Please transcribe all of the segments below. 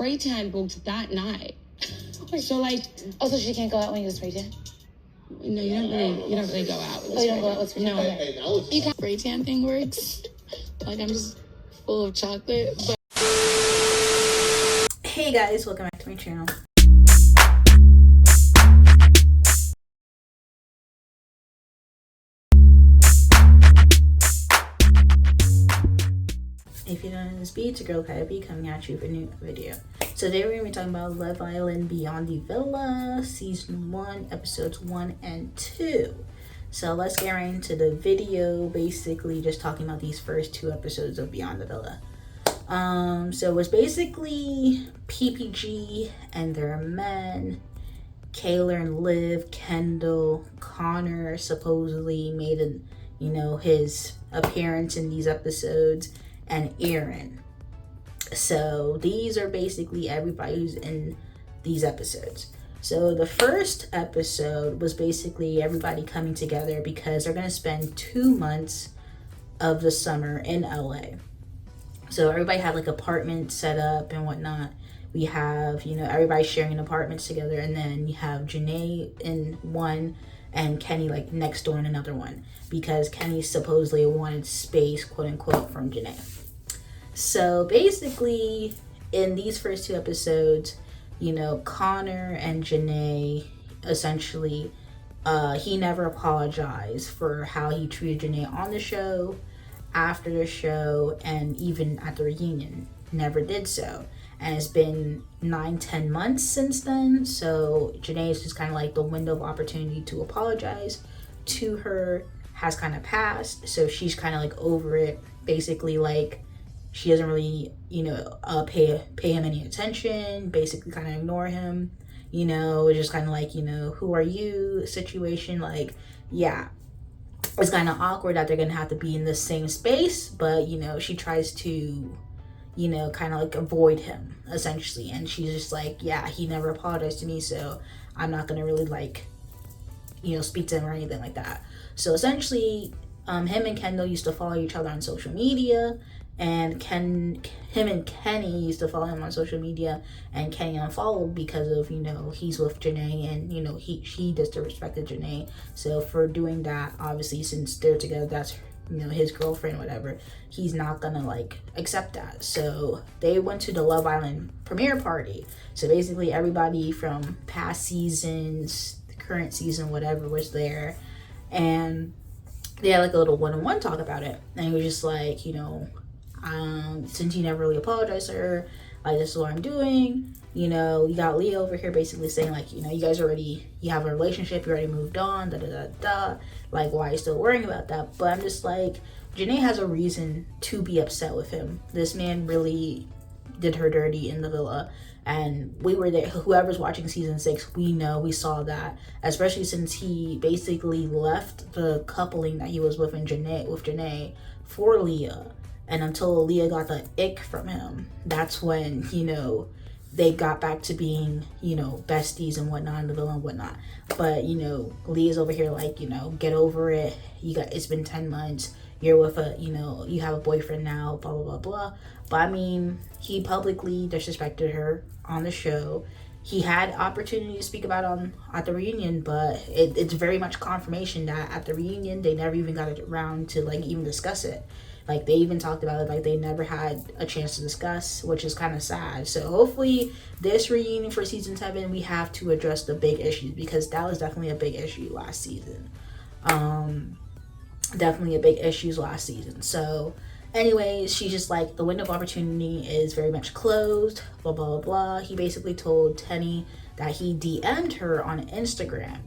spray tan booked that night. So like, so she can't go out when you spray tan? No, you don't really go out. You don't go out with spray tan? No. Hey, now it's You can't. Spray tan thing works. Like, I'm just full of chocolate. But hey guys, welcome back to my channel. If you don't know this beat, it's your girl KylerB coming at you with a new video. So today we're going to be talking about Love Island Beyond the Villa, Season 1, Episodes 1 and 2. So let's get right into the video, basically just talking about these first 2 episodes of Beyond the Villa. So it was basically PPG and their men. Kaylor and Liv, Kendall, Connor supposedly made his appearance in these episodes, and Aaron. So these are basically everybody who's in these episodes. So the first episode was basically everybody coming together because they're going to spend 2 months of the summer in LA. So everybody had like apartments set up and whatnot. We have, everybody sharing apartments together, and then you have Janae in one and Kenny like next door in another one, because Kenny supposedly wanted space, quote unquote, from Janae. So basically in these first 2 episodes, Connor and Janae, essentially, he never apologized for how he treated Janae on the show, after the show, and even at the reunion. Never did so. And it's been 9-10 months since then, so Janae is just kind of like the window of opportunity to apologize to her has kind of passed, so she's kind of like over it. Basically, like, she doesn't really pay him any attention, basically kind of ignore him. It's just kind of like, who are you situation. Like, yeah, it's kind of awkward that they're gonna have to be in the same space, but she tries to kind of like avoid him essentially, and she's just like, yeah, he never apologized to me, so I'm not gonna really like speak to him or anything like that. So essentially, him and Kendall used to follow each other on social media, and him and Kenny used to follow him on social media, and Kenny unfollowed because of he's with Janae, and he disrespected Janae. So for doing that, obviously, since they're together, that's his girlfriend, whatever, he's not gonna like accept that. So they went to the Love Island premiere party. So basically everybody from past seasons, the current season, whatever, was there, and they had like a little one-on-one talk about it. And he was just like, since you never really apologized to her, like, this is what I'm doing. You got Leah over here basically saying like, you guys you have a relationship, you already moved on, like, why are you still worrying about that? But I'm just like, Janae has a reason to be upset with him. This man really did her dirty in the villa, and we were there. Whoever's watching season 6, we saw that, especially since he basically left the coupling that he was with Janae for Leah. And until Leah got the ick from him, that's when, they got back to being, besties and whatnot in the villa and whatnot. But, Leah's over here like, get over it. It's been 10 months. You're with you have a boyfriend now, blah, blah, blah, blah. But I mean, he publicly disrespected her on the show. He had opportunity to speak about it at the reunion, but it's very much confirmation that at the reunion, they never even got around to like even discuss it. Like, they even talked about it like they never had a chance to discuss, which is kind of sad. So hopefully this reunion for season 7, we have to address the big issues, because that was definitely a big issue last season. Definitely a big issue last season. So anyways, she's just like, the window of opportunity is very much closed, blah, blah, blah, blah. He basically told Tenny that he DM'd her on Instagram.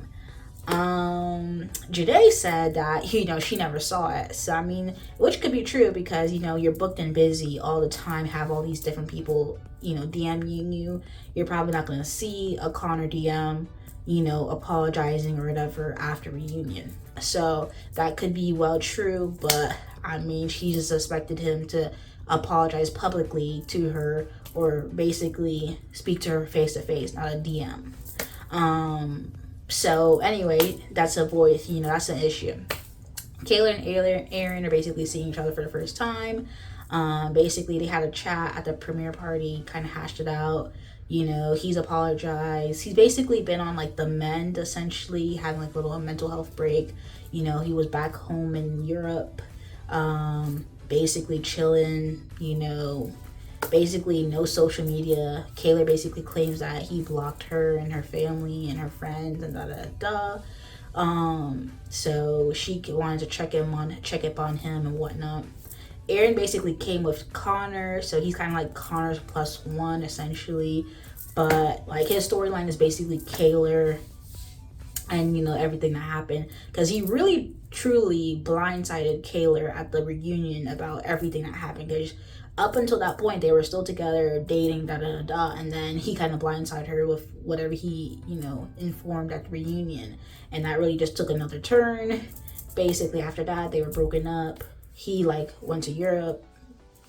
Janae said that, she never saw it. So, I mean, which could be true, because, you're booked and busy all the time, have all these different people, DMing you. You're probably not going to see a Connor DM, apologizing or whatever after reunion. So that could be well true, but I mean, she just expected him to apologize publicly to her, or basically speak to her face to face, not a DM. So anyway, that's that's an issue. Kaylor and Aaron are basically seeing each other for the first time. Basically, they had a chat at the premiere party, kind of hashed it out. You know, he's apologized. He's basically been on like the mend, essentially, having like a little mental health break. You know, he was back home in Europe, basically chilling, you know, basically no social media. Kaylor basically claims that he blocked her and her family and her friends and da da da. So she wanted to check up on him and whatnot. Aaron basically came with Connor, so he's kind of like Connor's plus one essentially, but like his storyline is basically Kaylor and, you know, everything that happened, because he really truly blindsided Kaylor at the reunion about everything that happened, because up until that point they were still together, dating, da da da da, and then he kind of blindsided her with whatever he, you know, informed at the reunion, and that really just took another turn. Basically after that they were broken up. He like went to Europe,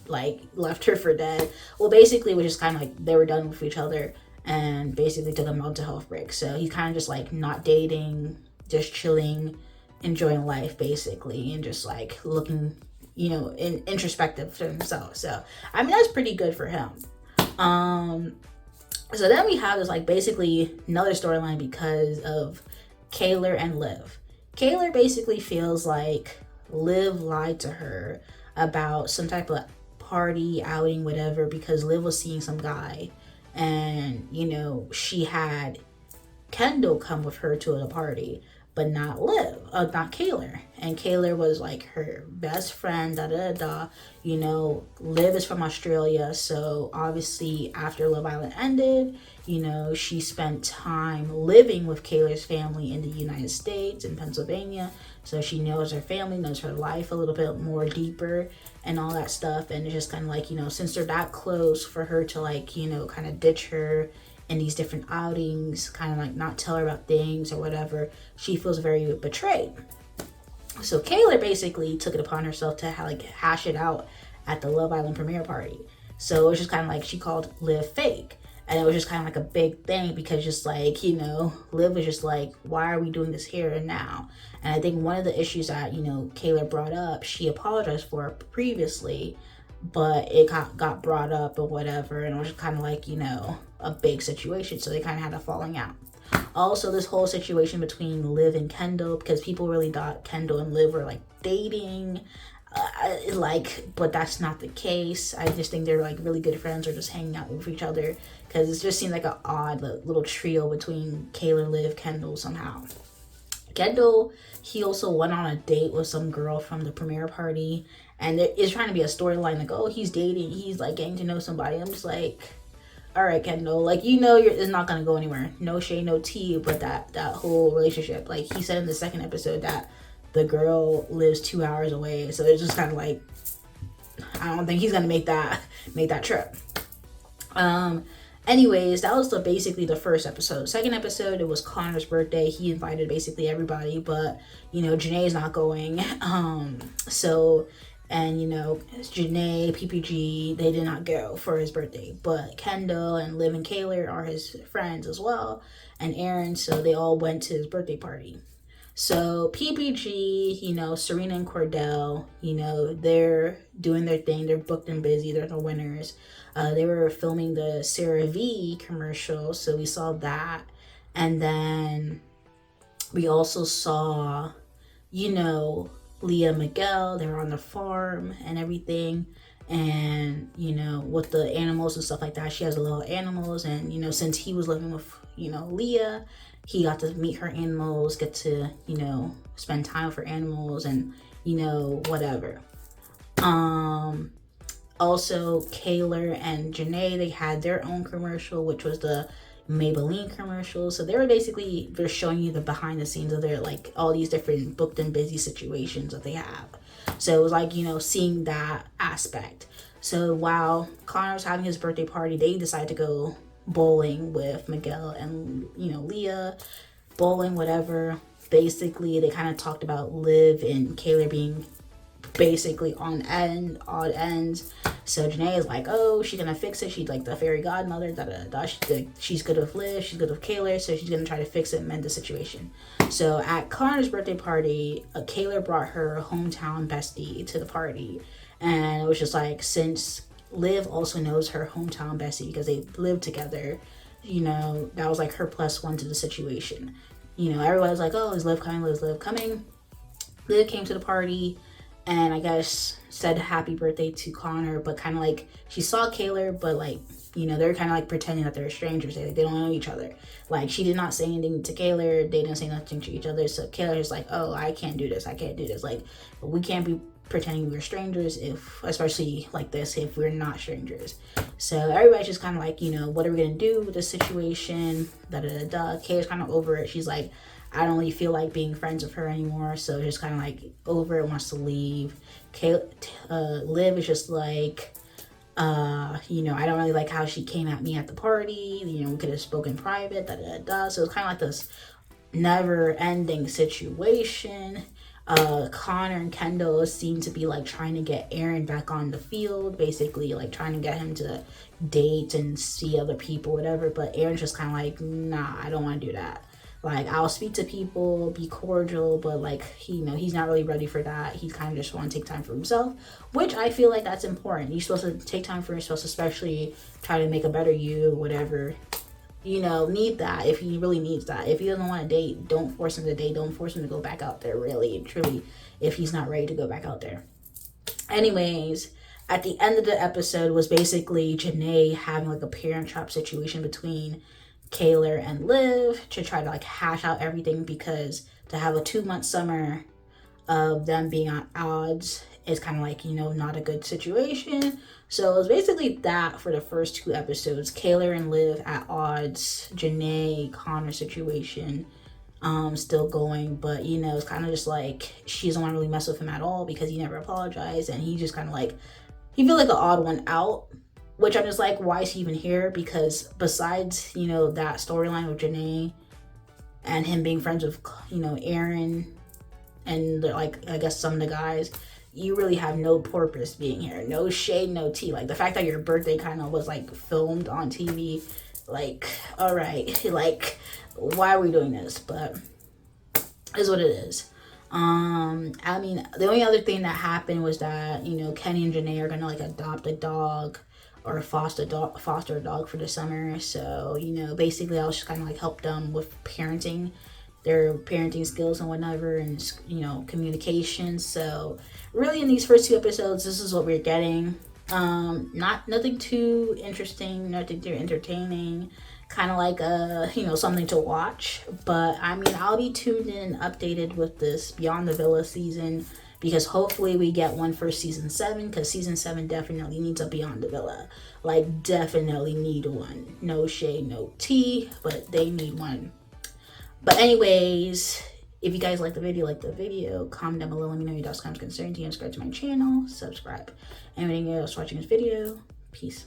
like left her for dead. Well, basically it was just kind of like they were done with each other, and basically took a mental health break. So he's kind of just like not dating, just chilling, enjoying life basically, and just like looking, you know, introspective to himself. So I mean, that's pretty good for him. So then we have this like basically another storyline because of Kaylor and Liv. Kaylor basically feels like Liv lied to her about some type of party, outing, whatever, because Liv was seeing some guy, and, you know, she had Kendall come with her to the party, but not not Kaylor. And Kaylor was like her best friend, da da da. You know, Liv is from Australia, so obviously after Love Island ended, you know, she spent time living with Kaylor's family in the United States, in Pennsylvania. So she knows her family, knows her life a little bit more deeper and all that stuff. And it's just kind of like, you know, since they're that close, for her to like, you know, kind of ditch her in these different outings, kind of like not tell her about things or whatever, she feels very betrayed. So Kaylor basically took it upon herself to like hash it out at the Love Island premiere party. So it was just kind of like she called Liv fake. And it was just kind of like a big thing, because just like, you know, Liv was just like, why are we doing this here and now? And I think one of the issues that, you know, Kaylor brought up, she apologized for previously, but it got brought up or whatever. And it was kind of like, you know, a big situation. So they kind of had a falling out. Also, this whole situation between Liv and Kendall, because people really thought Kendall and Liv were like dating. But that's not the case. I just think they're like really good friends or just hanging out with each other, because it just seemed like an odd little trio between Kaylor, Liv, Kendall somehow. Kendall, he also went on a date with some girl from the premiere party, and there is trying to be a storyline like, oh, he's dating, he's like getting to know somebody. I'm just like, all right, Kendall, like, you know, it's not gonna go anywhere. No shade, no tea, but that whole relationship, like he said in the second episode that the girl lives 2 hours away, so it's just kind of like, I don't think he's gonna make that trip. Anyways, that was basically the first episode. Second episode, it was Connor's birthday. He invited basically everybody, but, you know, Janae's not going. So, and, you know, Janae, PPG, they did not go for his birthday, but Kendall and Liv and Kaylor are his friends as well, and Aaron, so they all went to his birthday party. So PPG, you know, Serena and Cordell, you know, they're doing their thing. They're booked and busy. They're the winners. They were filming the CeraVe commercial, so we saw that. And then we also saw, you know, Leah and Miguel. They were on the farm and everything. And, you know, with the animals and stuff like that, she has little animals. And, you know, since he was living with, you know, Leah, he got to meet her animals, get to, you know, spend time with her animals and, you know, whatever. Also, Kaylor and Janae, they had their own commercial, which was the Maybelline commercial. So they're showing you the behind the scenes of their, like, all these different booked and busy situations that they have. So it was like, you know, seeing that aspect. So while Connor was having his birthday party, they decided to go bowling with Miguel and, you know, Leah, bowling, whatever. Basically, they kind of talked about Liv and Kaylor being basically odd ends. So Janae is like, oh, she's gonna fix it. She's like the fairy godmother, da da da. She's good with Liv, she's good with Kaylor, so she's gonna try to fix it and mend the situation. So at Connor's birthday party, Kaylor brought her hometown bestie to the party, And it was just like, since Liv also knows her hometown bestie because they live together, you know, that was like her +1 to the situation. You know, everybody was like, oh, is Liv coming? Is Liv coming? Liv came to the party and I guess said happy birthday to Connor, but kind of like she saw Kaylor, but like, you know, they're kind of like pretending that they're strangers. They don't know each other. Like, she did not say anything to Kaylor. They didn't say nothing to each other. So Kaylor's like, oh, I can't do this. I can't do this. Like, we can't be pretending we're strangers, if especially like this, if we're not strangers. So everybody's just kind of like, you know, what are we gonna do with this situation? Kaylor's kind of over it. She's like, I don't really feel like being friends with her anymore, so just kind of like over it, wants to leave. Liv is just like, you know, I don't really like how she came at me at the party. You know, we could have spoken private. So it's kind of like this never-ending situation. Connor and Kendall seem to be like trying to get Aaron back on the field, basically like trying to get him to date and see other people, whatever. But Aaron's just kind of like, nah, I don't want to do that. Like, I'll speak to people, be cordial, but like, you know, he's not really ready for that. He kind of just want to take time for himself, which I feel like that's important. You're supposed to take time for yourself, especially try to make a better you, whatever. You know, need that if he really needs that. If he doesn't want to date, don't force him to date. Don't force him to go back out there, really and truly, if he's not ready to go back out there. Anyways, at the end of the episode was basically Janae having like a parent trap situation between Kaylor and Liv to try to like hash out everything, because to have a 2-month summer of them being at odds is kind of like, you know, not a good situation. So it was basically that for the first 2 episodes. Kaylor and Liv at odds, Janae, Connor situation still going, but you know, it's kind of just like she doesn't want to really mess with him at all because he never apologized, and he just kind of like, he feels like the odd one out, which I'm just like, why is he even here? Because besides, you know, that storyline with Janae and him being friends with, you know, Aaron and like, I guess some of the guys, you really have no purpose being here. No shade, no tea. Like, the fact that your birthday kind of was like filmed on TV, like, all right, like, why are we doing this? But is what it is. I mean, the only other thing that happened was that, you know, Kenny and Janae are gonna like adopt a dog or foster a dog for the summer. So, you know, basically I'll just kind of like help them with parenting, their parenting skills and whatever, and, you know, communication. So really, in these first 2 episodes, this is what we're getting. Nothing too interesting, nothing too entertaining, kind of like you know, something to watch. But I mean, I'll be tuned in and updated with this Beyond the Villa season, because hopefully we get one for season 7, because season 7 definitely needs a Beyond the Villa. Like, definitely need one. No shade, no tea, but they need one. But anyways, if you guys like the video, comment down below, let me know your thoughts, comments, concerns, subscribe to my channel, subscribe. Anything else watching this video, peace.